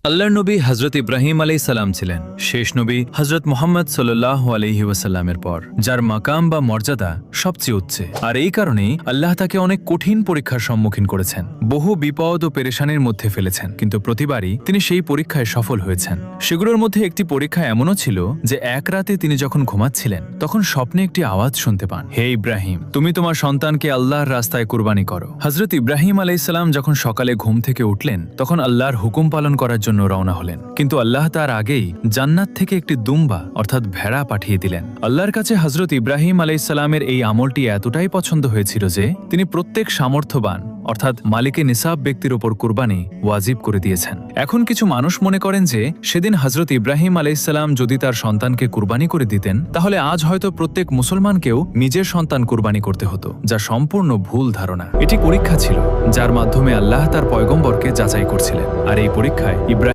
আল্লাহর নবী হযরত ইব্রাহিম আলাইহিস সালাম ছিলেন শেষ নবী হযরত মুহাম্মদ সাল্লাল্লাহু আলাইহি ওয়াসাল্লামের পর, যার মাকাম বা মর্যাদা সবচেয়ে উচ্চে। আর এই কারণেই আল্লাহ তাকে অনেক কঠিন পরীক্ষার সম্মুখীন করেছেন, বহু বিপদ ও পেরেশানির মধ্যে ফেলেছেন, কিন্তু প্রতিবারই তিনি সেই পরীক্ষায় সফল হয়েছেন। সেগুলোর মধ্যে একটি পরীক্ষা এমনও ছিল যে এক রাতে তিনি যখন ঘুমাচ্ছিলেন তখন স্বপ্নে একটি আওয়াজ শুনতে পান, হে ইব্রাহিম, তুমি তোমার সন্তানকে আল্লাহর রাস্তায় কুরবানি করো। হযরত ইব্রাহিম আলাইহিস সালাম যখন সকালে ঘুম থেকে উঠলেন তখন আল্লাহর হুকুম পালন করার জন্য রওনা হলেন, কিন্তু আল্লাহ তার আগেই জান্নাত থেকে একটি দুম্বা অর্থাৎ ভেড়া পাঠিয়ে দিলেন। আল্লাহর কাছে হযরত ইব্রাহিম আলাইহিস সালামের এই আমলটি এতটাই পছন্দ হয়েছিল যে তিনি প্রত্যেক সামর্থ্যবান অর্থাৎ মালিকে নিসাব ব্যক্তির ওপর কুরবানি ওয়াজিব করে দিয়েছেন। এখন কিছু মানুষ মনে করেন যে সেদিন হযরত ইব্রাহিম আলাইহিস সালাম যদি তার সন্তানকে কুরবানি করে দিতেন তাহলে আজ হয়তো প্রত্যেক মুসলমানকেও নিজের সন্তান কুরবানি করতে হতো, যা সম্পূর্ণ ভুল ধারণা। এটি পরীক্ষা ছিল যার মাধ্যমে আল্লাহ তার পয়গম্বরকে যাচাই করছিলেন, আর এই পরীক্ষায় ইব্রাহিম